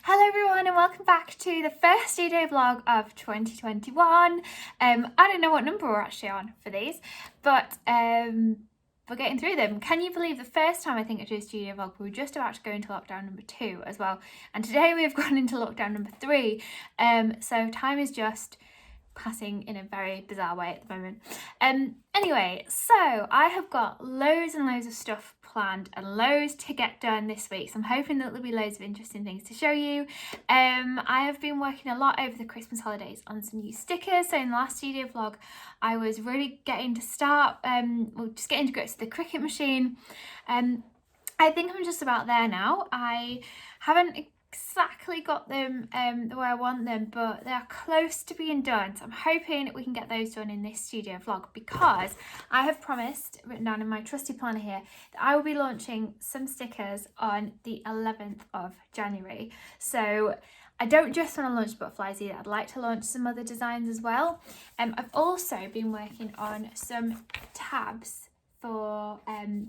Hello everyone and welcome back to the first studio vlog of 2021. I don't know what number we're actually on for these, but we're getting through them. Can you believe the first time I think I did a studio vlog, we were just about to go into lockdown number 2 as well. And today we've gone into lockdown number 3. So time is just passing in a very bizarre way at the moment. Anyway, so I have got loads and loads of stuff planned and loads to get done this week, so I'm hoping that there'll be loads of interesting things to show you. I have been working a lot over the Christmas holidays on some new stickers. So in the last studio vlog I was really getting to start just getting to grips with the Cricut machine. I think I'm just about there now. I haven't exactly got them the way I want them, but they are close to being done, so I'm hoping we can get those done in this studio vlog, because I have promised, written down in my trusty planner here, that I will be launching some stickers on the 11th of January. So I don't just want to launch butterflies either, I'd like to launch some other designs as well. I've also been working on some tabs that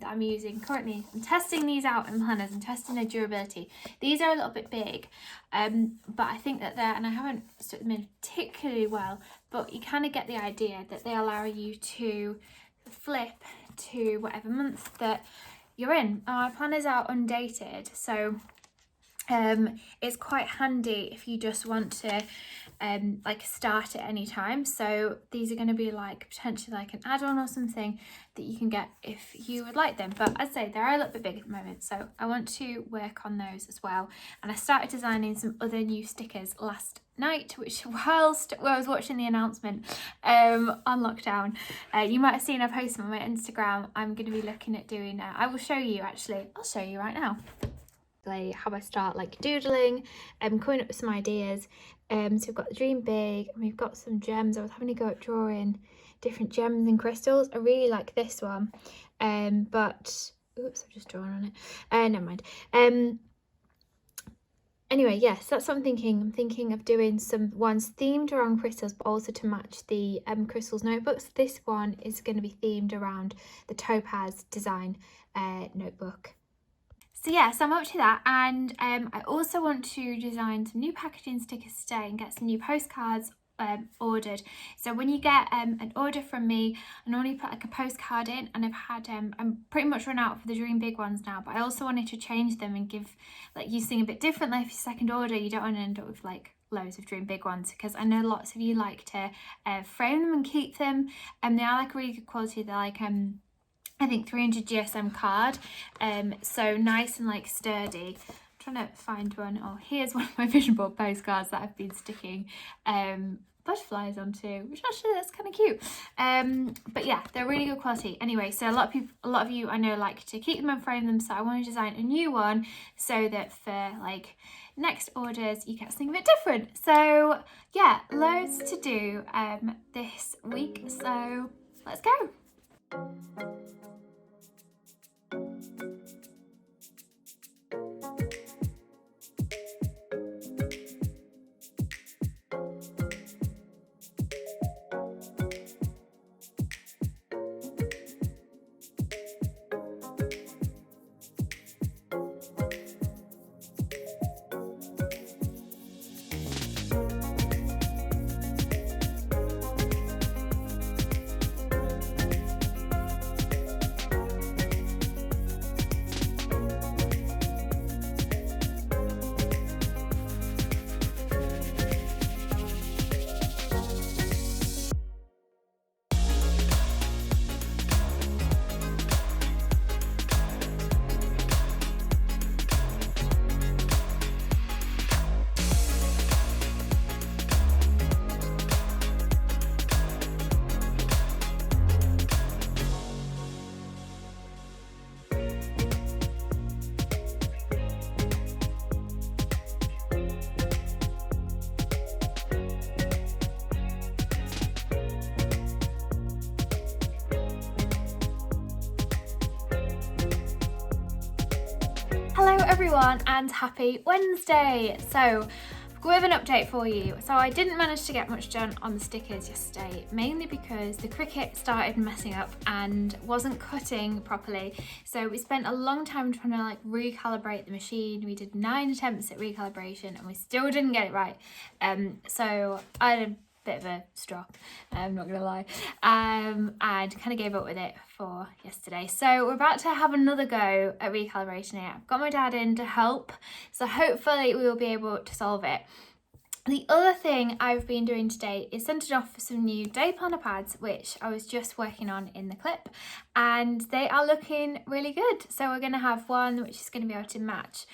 I'm using currently. I'm testing these out in planners and testing their durability. These are a little bit big, but I think that and I haven't stuck them in particularly well, but you kind of get the idea that they allow you to flip to whatever month that you're in. Our planners are undated, so it's quite handy if you just want to like start at any time. So these are going to be like potentially like an add-on or something that you can get if you would like them, but I'd say they're a little bit big at the moment, so I want to work on those as well. And I started designing some other new stickers last night, which whilst I was watching the announcement on lockdown, you might have seen I posted on my Instagram. I'm going to be looking at doing I will show you, actually I'll show you right now how I start like doodling and coming up with some ideas. So we've got the dream big and we've got some gems. I was having to go at drawing different gems and crystals. I really like this one, but oops, I've just drawn on it. Never mind. Anyway, yes, that's what I'm thinking. I'm thinking of doing some ones themed around crystals, but also to match the crystals notebooks. This one is going to be themed around the topaz design notebook. So yeah, so I'm up to that, and I also want to design some new packaging stickers today and get some new postcards ordered. So when you get an order from me, I normally put like a postcard in, and I've had I'm pretty much run out for the dream big ones now, but I also wanted to change them and give like you something a bit different. Like if your second order, you don't want to end up with like loads of dream big ones, because I know lots of you like to frame them and keep them, and they are like really good quality. They're like I think 300 GSM card, so nice and like sturdy. I'm trying to find one. Oh, here's one of my vision board postcards that I've been sticking butterflies onto, which actually that's kind of cute. But yeah, they're really good quality. Anyway, so a lot of you I know like to keep them and frame them, so I want to design a new one so that for like next orders you get something a bit different. So yeah, loads to do this week, so let's go. Hello everyone and happy Wednesday. So We have an update for you. So I didn't manage to get much done on the stickers yesterday, mainly because the Cricut started messing up and wasn't cutting properly. So we spent a long time trying to like recalibrate the machine. We did 9 attempts at recalibration and we still didn't get it right. So I had a bit of a straw, I'm not gonna lie, and kind of gave up with it for yesterday. So we're about to have another go at recalibration it. I've got my dad in to help, so hopefully we will be able to solve it. The other thing I've been doing today is sending off for some new day planner pads, which I was just working on in the clip, and they are looking really good. So we're going to have one which is going to be able to match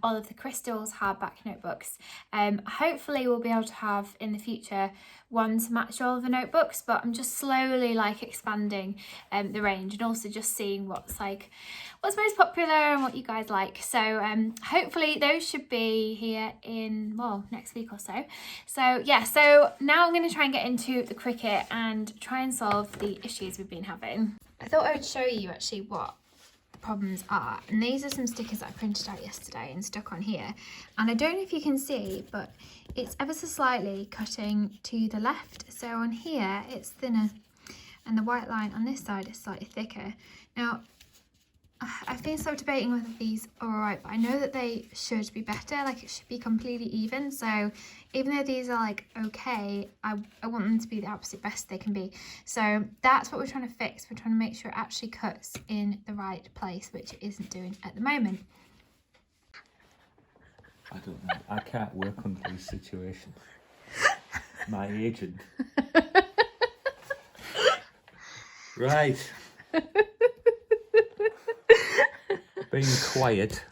all of the Crystal's hardback notebooks. Hopefully we'll be able to have in the future one to match all of the notebooks, but I'm just slowly like expanding the range and also just seeing what's most popular and what you guys like. So hopefully those should be here in, well, next week or so. So yeah, so now I'm going to try and get into the Cricut and try and solve the issues we've been having. I thought I would show you actually what the problems are, and these are some stickers that I printed out yesterday and stuck on here, and I don't know if you can see, but it's ever so slightly cutting to the left. So on here it's thinner and the white line on this side is slightly thicker. Now I've been sort of debating whether these are alright, but I know that they should be better, like it should be completely even. So even though these are like okay, I want them to be the absolute best they can be. So that's what we're trying to fix. We're trying to make sure it actually cuts in the right place, which it isn't doing at the moment. I don't know. I can't work under these situations. My agent. Right. Being quiet.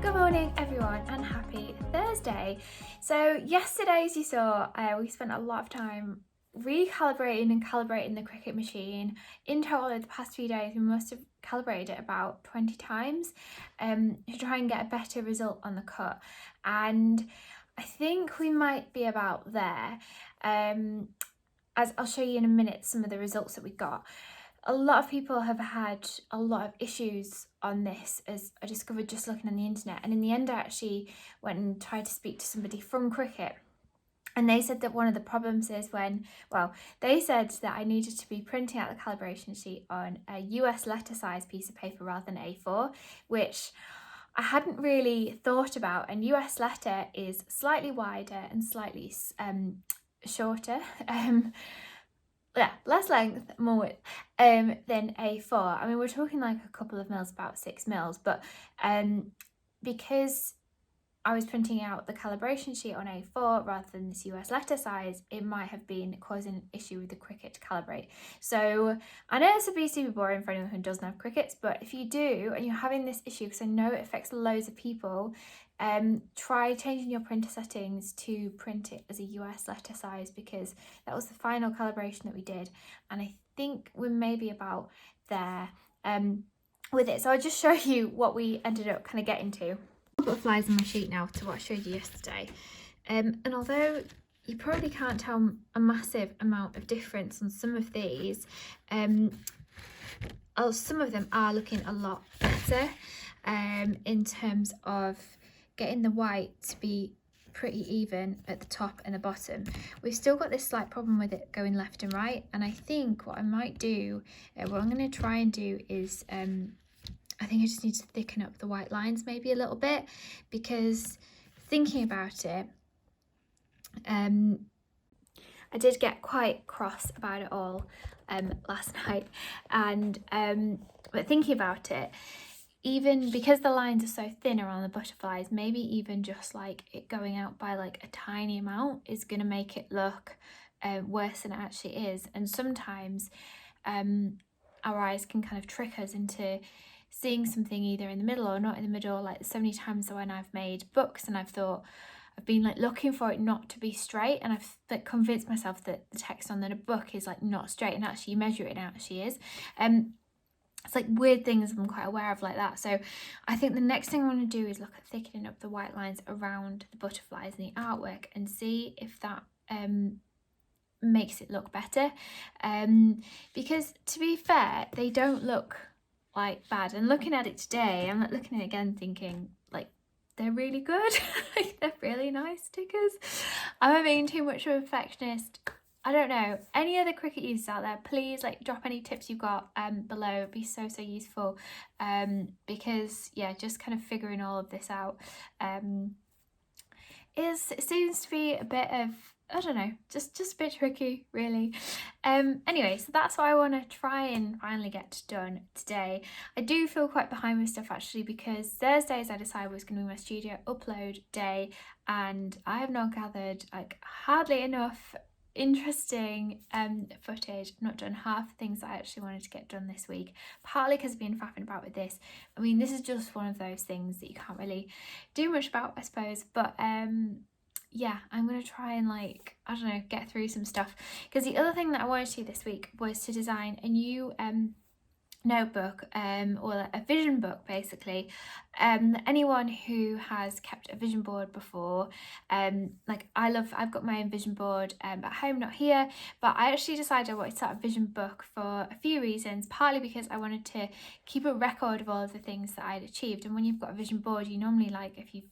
Good morning everyone and happy Thursday. So yesterday, as you saw, we spent a lot of time recalibrating and calibrating the Cricut machine. In total over the past few days we must have calibrated it about 20 times to try and get a better result on the cut, and I think we might be about there. As I'll show you in a minute some of the results that we got. A lot of people have had a lot of issues on this, as I discovered just looking on the internet, and in the end I actually went and tried to speak to somebody from Cricut, and they said that one of the problems is when, well, they said that I needed to be printing out the calibration sheet on a US letter size piece of paper rather than A4, which I hadn't really thought about, and US letter is slightly wider and slightly shorter, yeah, less length, more width, than A4. I mean, we're talking like a couple of mils, about 6 mils, but because I was printing out the calibration sheet on A4 rather than this US letter size, it might have been causing an issue with the Cricut to calibrate. So I know this would be super boring for anyone who doesn't have Cricuts, but if you do and you're having this issue, because I know it affects loads of people, try changing your printer settings to print it as a US letter size, because that was the final calibration that we did, and I think we're maybe about there with it. So I'll just show you what we ended up kind of getting to. Butterflies on my sheet now to what I showed you yesterday, and although you probably can't tell a massive amount of difference on some of these, some of them are looking a lot better in terms of getting the white to be pretty even at the top and the bottom. We've still got this slight problem with it going left and right, and I think what I might do, what I'm going to try and do is I think I just need to thicken up the white lines maybe a little bit, because thinking about it, I did get quite cross about it all last night, and but thinking about it, even because the lines are so thin around the butterflies, maybe even just like it going out by like a tiny amount is going to make it look worse than it actually is. And sometimes our eyes can kind of trick us into seeing something either in the middle or not in the middle. Like so many times when I've made books and I've been like looking for it not to be straight, and I've like convinced myself that the text on the book is like not straight, and actually you measure it and it actually is. It's like weird things I'm quite aware of like that. So I think the next thing I want to do is look at thickening up the white lines around the butterflies and the artwork and see if that makes it look better. Because to be fair, they don't look like bad. And looking at it today, I'm like looking at it again thinking like they're really good. Like they're really nice stickers. Am I being too much of a perfectionist? I don't know. Any other Cricut users out there, please like drop any tips you've got below. It'd be so useful, because yeah, just kind of figuring all of this out it seems to be a bit of, I don't know, just a bit tricky really. Anyway, so that's what I want to try and finally get done today. I do feel quite behind with stuff actually, because Thursdays I decided was going to be my studio upload day, and I have not gathered like hardly enough interesting footage. I've not done half the things that I actually wanted to get done this week, partly because I've been faffing about with this. I mean, this is just one of those things that you can't really do much about, I suppose, but yeah, I'm gonna try and like, I don't know, get through some stuff, because the other thing that I wanted to do this week was to design a new notebook or a vision book basically. Anyone who has kept a vision board before, like I've got my own vision board at home, not here, but I actually decided I wanted to start a vision book for a few reasons. Partly because I wanted to keep a record of all of the things that I'd achieved, and when you've got a vision board, you normally, like, if you've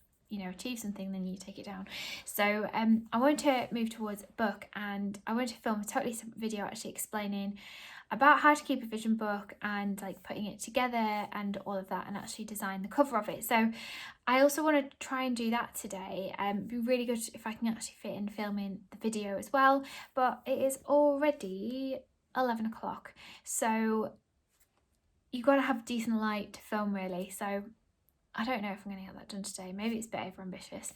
achieve something, then you take it down. So I wanted to move towards a book, and I wanted to film a totally separate video actually explaining about how to keep a vision book and like putting it together and all of that, and actually design the cover of it. So I also want to try and do that today. It'd be really good if I can actually fit in filming the video as well, but it is already 11 o'clock, so you've got to have decent light to film really. So I don't know if I'm going to get that done today. Maybe it's a bit over ambitious.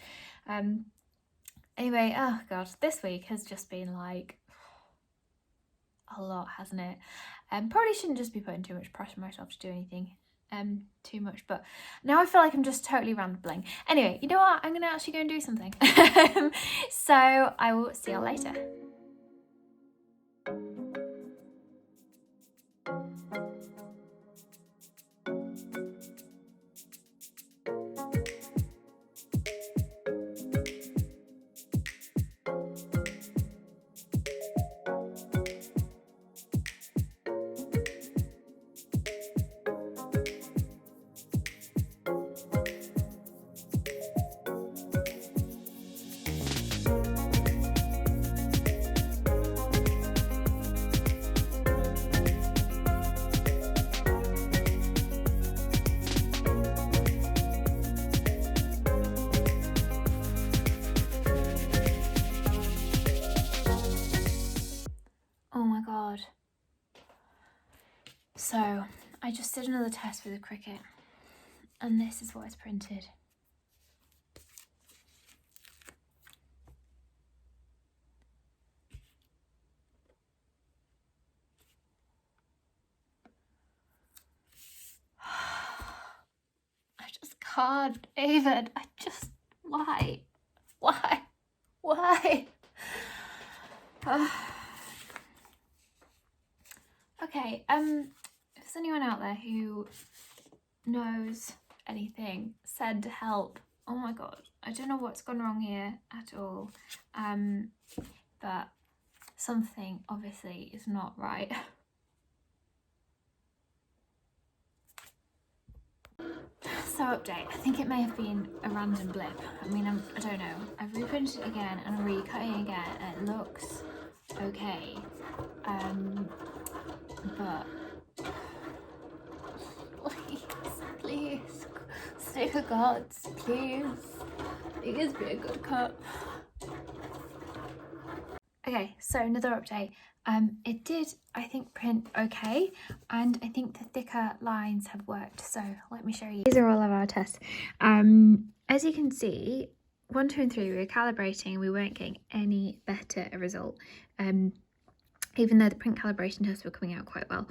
Anyway, oh god, this week has just been like a lot, hasn't it? Probably shouldn't just be putting too much pressure on myself to do anything too much, but now I feel like I'm just totally rambling. Anyway, you know what? I'm going to actually go and do something. So I will see you later. Oh my god. So I just did another test with a Cricut, and this is what it's printed. I just can't even. Why? Okay, if there's anyone out there who knows anything, send help. Oh my god, I don't know what's gone wrong here at all, but something obviously is not right. So update, I think it may have been a random blip. I mean, I don't know. I've reprinted it again and I'm recutting again, and it looks okay. But please, sticker gods, please be a good cut. Okay, Okay, so another update. It did, I think, print okay, and I think the thicker lines have worked. So let me show you. These are all of our tests. As you can see, 1, 2, and 3 we were calibrating, we weren't getting any better a result. Even though the print calibration tests were coming out quite well.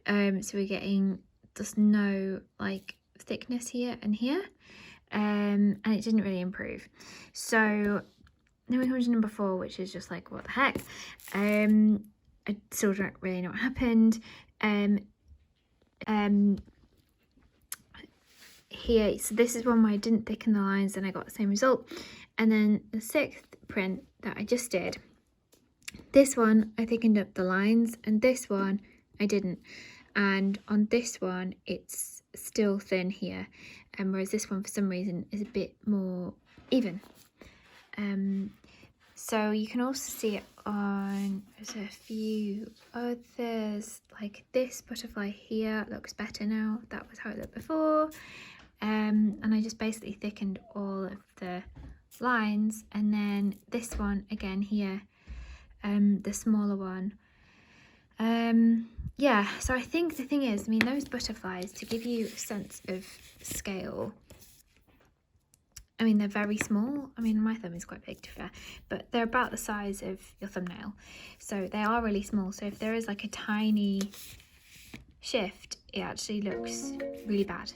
So we're getting just no like thickness here and here, and it didn't really improve. So then we come to number 4, which is just like, what the heck? I still don't really know what happened. Here, so this is one where I didn't thicken the lines and I got the same result. And then the 6th print that I just did, this one I thickened up the lines, and this one I didn't. And on this one it's still thin here, whereas this one for some reason is a bit more even. So you can also see it on, there's a few others, like this butterfly here looks better now. That was how it looked before. And I just basically thickened all of the lines, and then this one again here, the smaller one. Yeah, so I think the thing is, I mean, those butterflies, to give you a sense of scale, I mean, they're very small. I mean, my thumb is quite big to be fair, but they're about the size of your thumbnail. So they are really small. So if there is like a tiny shift, it actually looks really bad.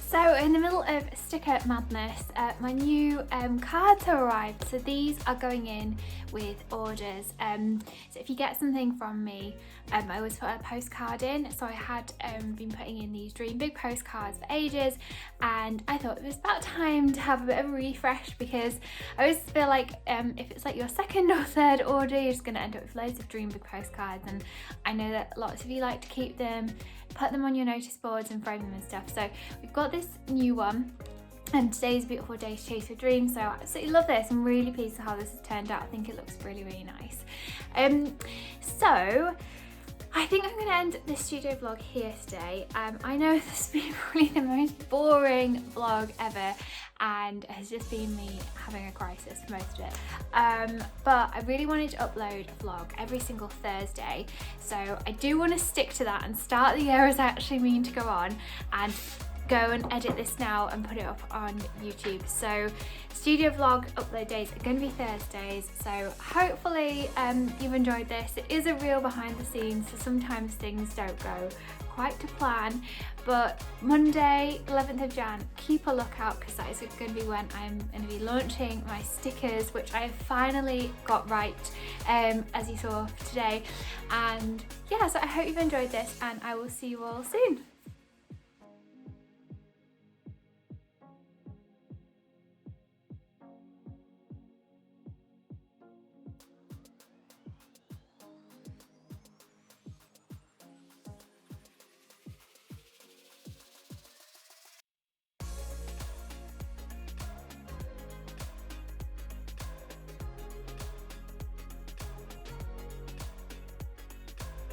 So in the middle of sticker madness, my new cards have arrived. So these are going in with orders. So if you get something from me, I always put a postcard in. So I had been putting in these Dream Big postcards for ages, and I thought it was about time to have a bit of a refresh, because I always feel like if it's like your 2nd or 3rd order, you're just going to end up with loads of Dream Big postcards, and I know that lots of you like to keep them, put them on your notice boards and frame them and stuff. So we've got this new one, and today's a beautiful day to chase your dreams. So I absolutely love this. I'm really pleased with how this has turned out. I think it looks really, really nice. So I think I'm going to end this studio vlog here today. I know this has been probably the most boring vlog ever, and it has just been me having a crisis for most of it. But I really wanted to upload a vlog every single Thursday, so I do want to stick to that and start the year as I actually mean to go on, and go and edit this now and put it up on YouTube. So studio vlog upload days are going to be Thursdays, so hopefully you've enjoyed this. It is a real behind the scenes, so sometimes things don't go quite to plan, but Monday 11th of Jan, keep a lookout, because that is going to be when I'm going to be launching my stickers, which I finally got right, as you saw today. And yeah, so I hope you've enjoyed this, and I will see you all soon.